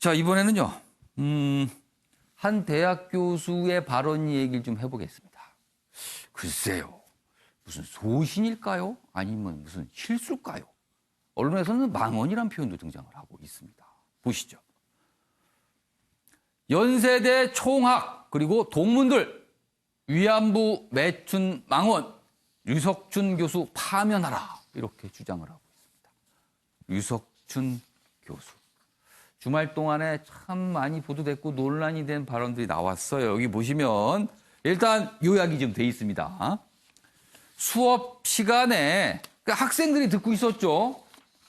자, 이번에는요. 한 대학 교수의 발언 얘기를 좀 해보겠습니다. 글쎄요. 무슨 소신일까요? 아니면 무슨 실수일까요? 언론에서는 망언이란 표현도 등장을 하고 있습니다. 보시죠. 연세대 총학 그리고 동문들 위안부 매춘 망언 유석춘 교수 파면하라 이렇게 주장을 하고 있습니다. 유석춘 교수. 주말 동안에 참 많이 보도됐고 논란이 된 발언들이 나왔어요. 여기 보시면 일단 요약이 좀 돼 있습니다. 수업 시간에 학생들이 듣고 있었죠.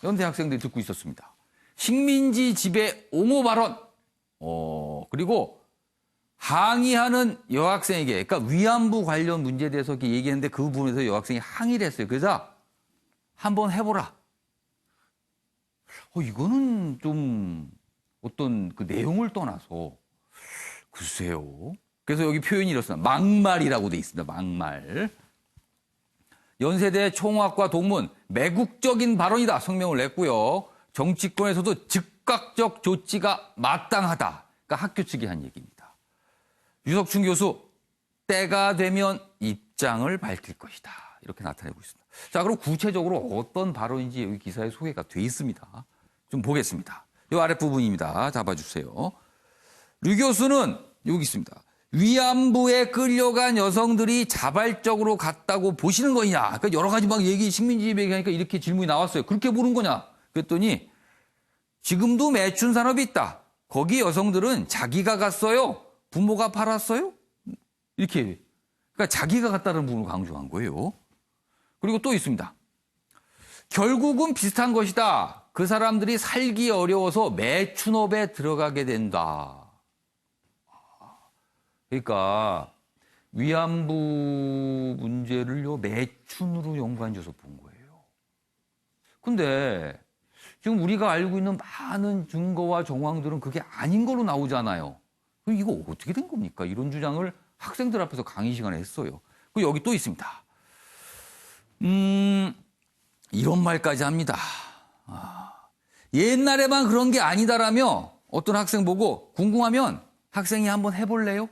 연대 학생들이 듣고 있었습니다. 식민지 지배 옹호 발언. 그리고 항의하는 여학생에게, 그러니까 위안부 관련 문제에 대해서 이렇게 얘기했는데 그 부분에서 여학생이 항의를 했어요. 그래서 한번 해보라. 이거는 좀 어떤 그 내용을 떠나서 글쎄요. 그래서 여기 표현이 이렇습니다. 막말이라고 돼 있습니다. 막말. 연세대 총학과 동문 매국적인 발언이다 성명을 냈고요. 정치권에서도 즉각적 조치가 마땅하다. 그러니까 학교 측이 한 얘기입니다. 유석춘 교수 때가 되면 입장을 밝힐 것이다. 이렇게 나타내고 있습니다. 자, 그럼 구체적으로 어떤 발언인지 여기 기사에 소개가 돼 있습니다. 좀 보겠습니다. 이 아랫부분입니다. 잡아주세요. 류 교수는 여기 있습니다. 위안부에 끌려간 여성들이 자발적으로 갔다고 보시는 거냐. 그러니까 여러 가지 막 식민지 얘기하니까 이렇게 질문이 나왔어요. 그렇게 보는 거냐. 그랬더니 지금도 매춘 산업이 있다. 거기 여성들은 자기가 갔어요. 부모가 팔았어요. 이렇게. 그러니까 자기가 갔다는 부분을 강조한 거예요. 그리고 또 있습니다. 결국은 비슷한 것이다. 그 사람들이 살기 어려워서 매춘업에 들어가게 된다. 그러니까 위안부 문제를요 매춘으로 연관져서 본 거예요. 근데 지금 우리가 알고 있는 많은 증거와 정황들은 그게 아닌 거로 나오잖아요. 그럼 이거 어떻게 된 겁니까? 이런 주장을 학생들 앞에서 강의 시간에 했어요. 그리고 여기 또 있습니다. 이런 말까지 합니다. 옛날에만 그런 게 아니다라며 어떤 학생 보고 궁금하면 학생이 한번 해볼래요?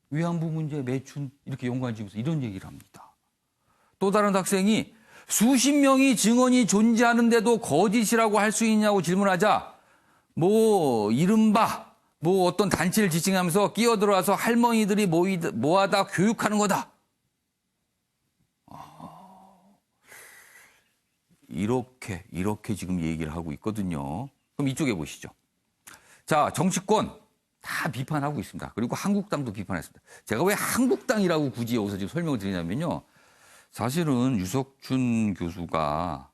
위안부 문제 매춘 이렇게 연관지면서 이런 얘기를 합니다. 또 다른 학생이 수십 명이 증언이 존재하는데도 거짓이라고 할 수 있냐고 질문하자 이른바 어떤 단체를 지칭하면서 끼어들어와서 할머니들이 모아다 교육하는 거다. 이렇게 지금 얘기를 하고 있거든요. 그럼 이쪽에 보시죠. 자, 정치권 다 비판하고 있습니다. 그리고 한국당도 비판했습니다. 제가 왜 한국당이라고 굳이 여기서 지금 설명을 드리냐면요. 사실은 유석춘 교수가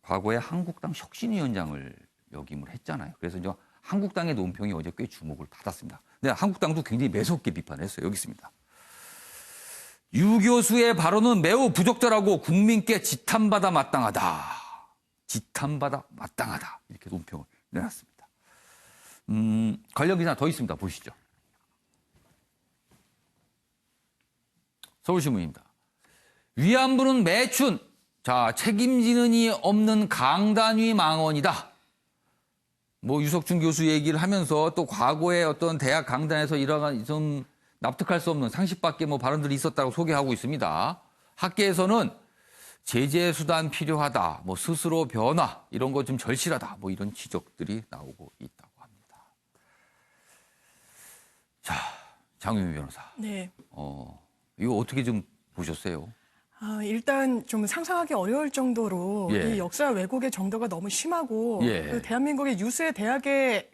과거에 한국당 혁신위원장을 역임을 했잖아요. 그래서 이제 한국당의 논평이 어제 꽤 주목을 받았습니다. 근데 한국당도 굉장히 매섭게 비판했어요. 여기 있습니다. 유 교수의 발언은 매우 부적절하고 국민께 지탄받아 마땅하다. 지탄받아 마땅하다. 이렇게 논평을 내놨습니다. 관련 기사 더 있습니다. 보시죠. 서울신문입니다. 위안부는 매춘. 자, 책임지는 이 없는 강단위 망언이다. 유석춘 교수 얘기를 하면서 또 과거에 어떤 대학 강단에서 일어난 좀 납득할 수 없는 상식 밖의 발언들이 있었다고 소개하고 있습니다. 학계에서는 제재 수단 필요하다. 스스로 변화 이런 거 좀 절실하다. 이런 지적들이 나오고 있다고 합니다. 자, 장유미 변호사. 네. 이거 어떻게 좀 보셨어요? 일단 좀 상상하기 어려울 정도로 이 역사 왜곡의 정도가 너무 심하고 그 대한민국의 유수의 대학의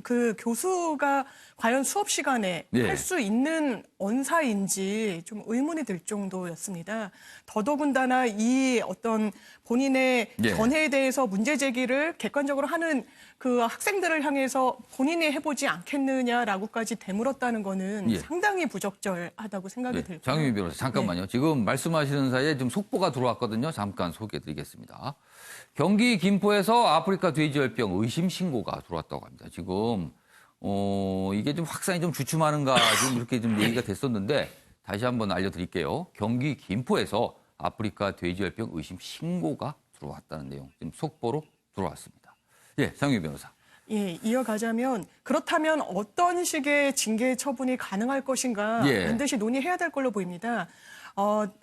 그 교수가 과연 수업 시간에 할 수 있는 언사인지 좀 의문이 들 정도였습니다. 더더군다나 이 어떤 본인의 견해에 대해서 문제 제기를 객관적으로 하는 그 학생들을 향해서 본인이 해보지 않겠느냐라고까지 되물었다는 거는 상당히 부적절하다고 생각이 들고요. 장유미 변호사 잠깐만요. 지금 말씀하시는 사이에 좀 속보가 들어왔거든요. 잠깐 소개해드리겠습니다. 경기 김포에서 아프리카 돼지열병 의심 신고가 들어왔다고 합니다. 지금 이게 좀 확산이 좀 주춤하는가 좀 이렇게 좀 얘기가 됐었는데 다시 한번 알려드릴게요. 경기 김포에서 아프리카 돼지열병 의심 신고가 들어왔다는 내용 지금 속보로 들어왔습니다. 예, 장유 변호사. 예, 이어가자면 그렇다면 어떤 식의 징계 처분이 가능할 것인가 예. 반드시 논의해야 될 걸로 보입니다.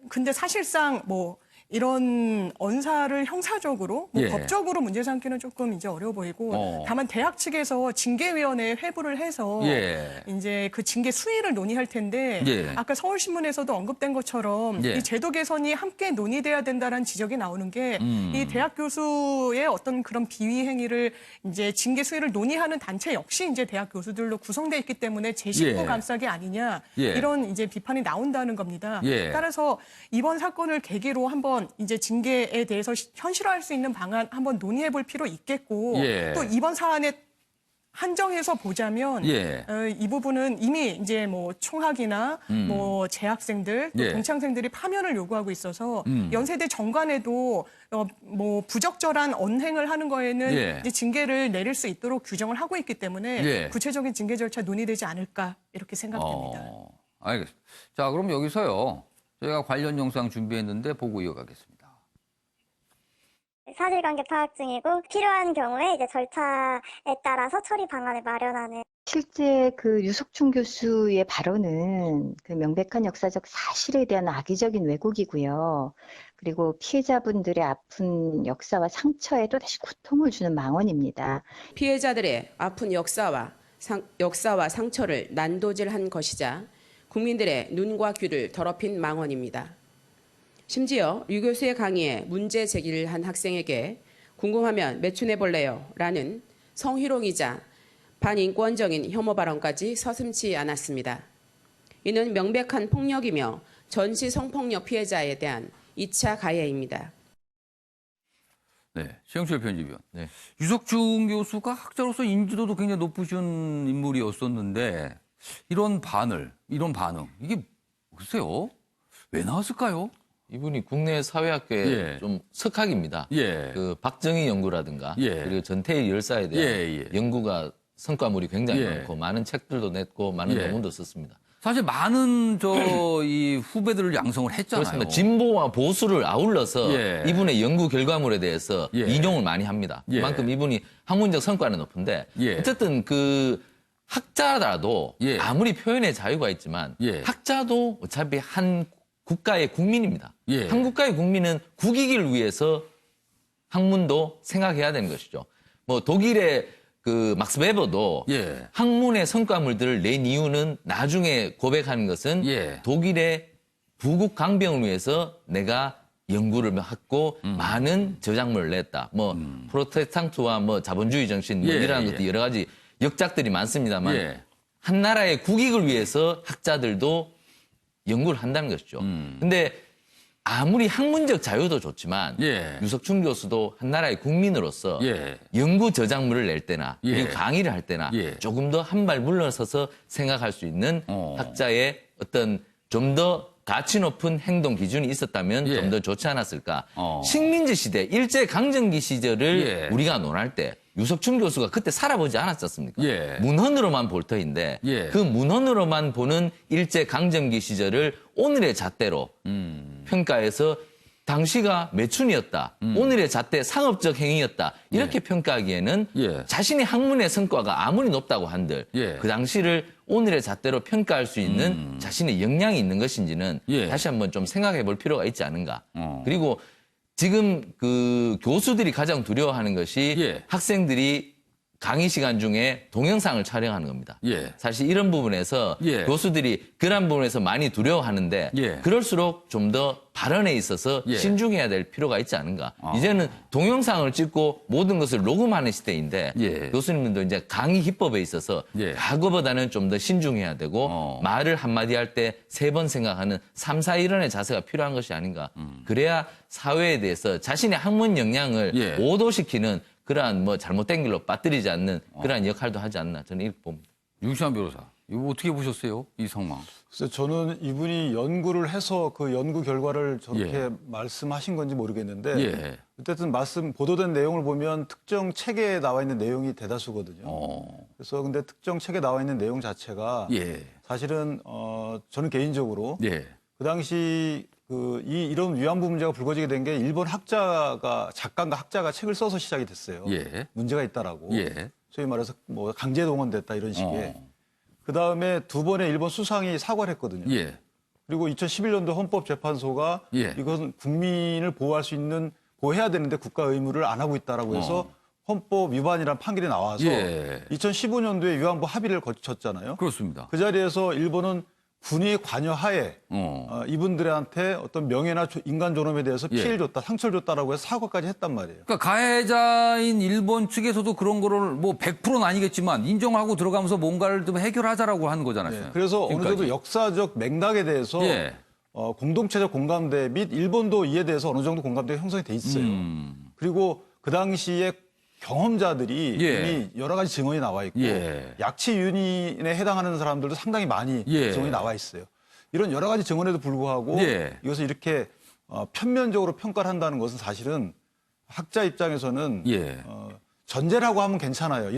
근데 사실상 뭐 이런 언사를 형사적으로, 예. 법적으로 문제 삼기는 조금 이제 어려워 보이고, 다만 대학 측에서 징계위원회에 회부를 해서 예. 이제 그 징계 수위를 논의할 텐데, 예. 아까 서울신문에서도 언급된 것처럼 예. 이 제도 개선이 함께 논의돼야 된다라는 지적이 나오는 게 이 대학 교수의 어떤 그런 비위 행위를 이제 징계 수위를 논의하는 단체 역시 이제 대학 교수들로 구성돼 있기 때문에 제 식구 예. 감싸기 아니냐 예. 이런 이제 비판이 나온다는 겁니다. 예. 따라서 이번 사건을 계기로 한번 이제 징계에 대해서 현실화할 수 있는 방안 한번 논의해 볼 필요 있겠고 예. 또 이번 사안에 한정해서 보자면 예. 이 부분은 이미 이제 뭐 총학이나 뭐 재학생들 또 예. 동창생들이 파면을 요구하고 있어서 연세대 정관에도 뭐 부적절한 언행을 하는 거에는 예. 이제 징계를 내릴 수 있도록 규정을 하고 있기 때문에 예. 구체적인 징계 절차 논의되지 않을까 이렇게 생각됩니다. 알겠습니다. 자, 그럼 여기서요. 저희가 관련 영상 준비했는데 보고 이어가겠습니다. 사실관계 파악 중이고 필요한 경우에 이제 절차에 따라서 처리 방안을 마련하는. 실제 그 유석춘 교수의 발언은 그 명백한 역사적 사실에 대한 악의적인 왜곡이고요. 그리고 피해자분들의 아픈 역사와 상처에 또다시 고통을 주는 망언입니다. 피해자들의 아픈 역사와 상처를 난도질한 것이자 국민들의 눈과 귀를 더럽힌 망언입니다. 심지어 유 교수의 강의에 문제 제기를 한 학생에게 궁금하면 매춘해볼래요? 라는 성희롱이자 반인권적인 혐오 발언까지 서슴지 않았습니다. 이는 명백한 폭력이며 전시 성폭력 피해자에 대한 2차 가해입니다. 네, 최영철 편집위원. 네. 유석춘 교수가 학자로서 인지도도 굉장히 높으신 인물이었었는데 이런 반응, 이게 글쎄요, 왜 나왔을까요? 이분이 국내 사회학계의 예. 좀 석학입니다. 예. 그 박정희 연구라든가 예. 그리고 전태일 열사에 대한 예. 연구가 성과물이 굉장히 예. 많고 많은 책들도 냈고 많은 예. 논문도 썼습니다. 사실 많은 이 후배들을 양성을 했잖아요. 그렇습니다. 진보와 보수를 아울러서 예. 이분의 연구 결과물에 대해서 예. 인용을 많이 합니다. 예. 그만큼 이분이 학문적 성과는 높은데 예. 어쨌든 그 학자라도 예. 아무리 표현의 자유가 있지만 예. 학자도 어차피 한 국가의 국민입니다. 예. 한 국가의 국민은 국익을 위해서 학문도 생각해야 되는 것이죠. 뭐 독일의 그 막스 베버도 예. 학문의 성과물들을 낸 이유는 나중에 고백하는 것은 예. 독일의 부국 강병을 위해서 내가 연구를 했고 많은 저작물을 냈다. 뭐 프로테스탄트와 뭐 자본주의 정신 뭐 예. 이라는 예. 것들 여러 가지 역작들이 많습니다만 예. 한 나라의 국익을 위해서 학자들도 연구를 한다는 것이죠. 근데 아무리 학문적 자유도 좋지만 예. 유석춘 교수도 한 나라의 국민으로서 예. 연구 저작물을 낼 때나 예. 그리고 강의를 할 때나 예. 조금 더 한 발 물러서서 생각할 수 있는 학자의 어떤 좀 더 가치 높은 행동 기준이 있었다면 예. 좀 더 좋지 않았을까. 식민지 시대, 일제강점기 시절을 예. 우리가 논할 때 유석춘 교수가 그때 살아보지 않았었습니까? 예. 문헌으로만 볼 터인데 예. 그 문헌으로만 보는 일제강점기 시절을 오늘의 잣대로 평가해서 당시가 매춘이었다. 오늘의 잣대 상업적 행위였다. 이렇게 평가하기에는 예. 자신의 학문의 성과가 아무리 높다고 한들 예. 그 당시를 오늘의 잣대로 평가할 수 있는 자신의 역량이 있는 것인지는 예. 다시 한번 좀 생각해 볼 필요가 있지 않은가. 어. 그리고 지금 그 교수들이 가장 두려워하는 것이 예. 학생들이 강의 시간 중에 동영상을 촬영하는 겁니다. 예. 사실 이런 부분에서 예. 교수들이 그런 부분에서 많이 두려워하는데 예. 그럴수록 좀 더 발언에 있어서 예. 신중해야 될 필요가 있지 않은가. 이제는 동영상을 찍고 모든 것을 녹음하는 시대인데 예. 교수님들도 이제 강의 기법에 있어서 예. 과거보다는 좀 더 신중해야 되고 말을 한마디 할 때 3번 생각하는 3, 4, 1원의 자세가 필요한 것이 아닌가. 그래야 사회에 대해서 자신의 학문 역량을 예. 오도시키는 그러한 뭐 잘못된 길로 빠뜨리지 않는 그러한 역할도 하지 않나 저는 이렇게 봅니다. 유시환 변호사, 이거 어떻게 보셨어요? 이 상황. 그래서 저는 이분이 연구를 해서 그 연구 결과를 저렇게 예. 말씀하신 건지 모르겠는데 예. 어쨌든 보도된 내용을 보면 특정 책에 나와 있는 내용이 대다수거든요. 그래서 근데 특정 책에 나와 있는 내용 자체가 예. 사실은 저는 개인적으로 예. 그 당시 이런 위안부 문제가 불거지게 된 게 일본 작가인가 학자가 책을 써서 시작이 됐어요. 예. 문제가 있다라고. 예. 소위 말해서 뭐 강제 동원됐다 이런 식의. 그 다음에 두 번의 일본 수상이 사과를 했거든요. 예. 그리고 2011년도 헌법재판소가 예. 이것은 국민을 보호해야 되는데 국가 의무를 안 하고 있다라고 해서 헌법 위반이라는 판결이 나와서 2015년도에 위안부 합의를 거쳤잖아요. 그렇습니다. 그 자리에서 일본은 군의 관여하에 이분들한테 어떤 명예나 인간 존엄에 대해서 피해를 줬다, 상처를 줬다라고 해서 사과까지 했단 말이에요. 그러니까 가해자인 일본 측에서도 그런 거를 뭐 100%는 아니겠지만 인정하고 들어가면서 뭔가를 좀 해결하자라고 하는 거잖아요. 네, 그래서 지금까지. 어느 정도 역사적 맥락에 대해서 공동체적 공감대 및 일본도 이에 대해서 어느 정도 공감대가 형성이 돼 있어요. 그리고 그 당시에 경험자들이 이미 여러 가지 증언이 나와 있고 약취 유인에 해당하는 사람들도 상당히 많이 증언이 나와 있어요. 이런 여러 가지 증언에도 불구하고 이것을 이렇게 편면적으로 평가를 한다는 것은 사실은 학자 입장에서는 전제라고 하면 괜찮아요.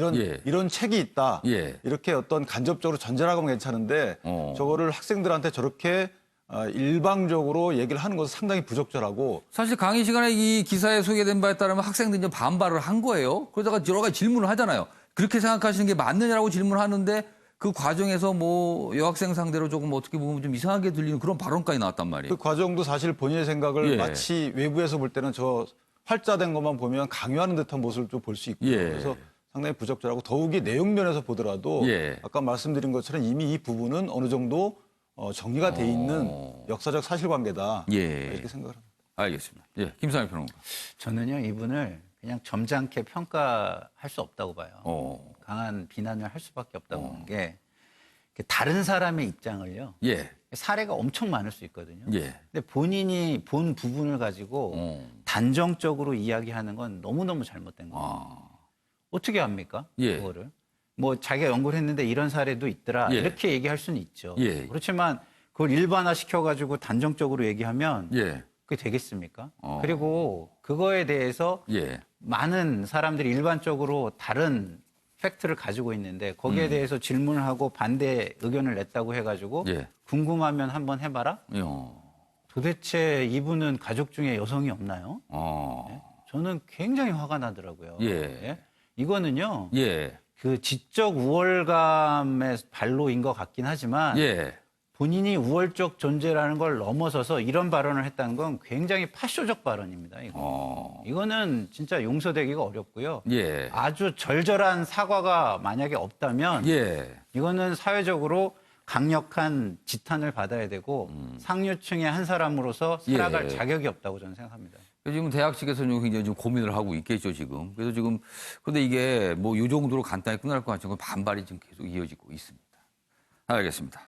이런 책이 있다. 이렇게 어떤 간접적으로 전제라고 하면 괜찮은데 저거를 학생들한테 저렇게 일방적으로 얘기를 하는 것은 상당히 부적절하고 사실 강의 시간에 이 기사에 소개된 바에 따르면 학생들이 이제 반발을 한 거예요. 그러다가 여러 가지 질문을 하잖아요. 그렇게 생각하시는 게 맞느냐라고 질문하는데 그 과정에서 뭐 여학생 상대로 조금 어떻게 보면 좀 이상하게 들리는 그런 발언까지 나왔단 말이에요. 그 과정도 사실 본인의 생각을 마치 외부에서 볼 때는 저 활자된 것만 보면 강요하는 듯한 모습을 좀 볼 수 있고요. 그래서 상당히 부적절하고 더욱이 내용면에서 보더라도 아까 말씀드린 것처럼 이미 이 부분은 어느 정도 정리가 돼 있는 역사적 사실관계다 이렇게 생각을 합니다. 알겠습니다. 김상일 평론가. 저는요 이분을 그냥 점잖게 평가할 수 없다고 봐요. 강한 비난을 할 수밖에 없다고 보는 게 다른 사람의 입장을요. 사례가 엄청 많을 수 있거든요. 근데 본인이 본 부분을 가지고 단정적으로 이야기하는 건 너무너무 잘못된 거예요. 어떻게 합니까? 그거를. 뭐 자기가 연구를 했는데 이런 사례도 있더라. 이렇게 얘기할 수는 있죠. 그렇지만 그걸 일반화 시켜가지고 단정적으로 얘기하면 그게 되겠습니까? 그리고 그거에 대해서 많은 사람들이 일반적으로 다른 팩트를 가지고 있는데 거기에 대해서 질문을 하고 반대 의견을 냈다고 해가지고 궁금하면 한번 해봐라? 도대체 이분은 가족 중에 여성이 없나요? 저는 굉장히 화가 나더라고요. 이거는요. 그 지적 우월감의 발로인 것 같긴 하지만 본인이 우월적 존재라는 걸 넘어서서 이런 발언을 했다는 건 굉장히 파쇼적 발언입니다. 이거는 진짜 용서되기가 어렵고요. 아주 절절한 사과가 만약에 없다면 이거는 사회적으로 강력한 지탄을 받아야 되고 상류층의 한 사람으로서 살아갈 자격이 없다고 저는 생각합니다. 지금 대학 측에서는 굉장히 좀 고민을 하고 있겠죠, 지금. 그래서 지금, 근데 이게 뭐 이 정도로 간단히 끝날 것 같지만 반발이 지금 계속 이어지고 있습니다. 알겠습니다.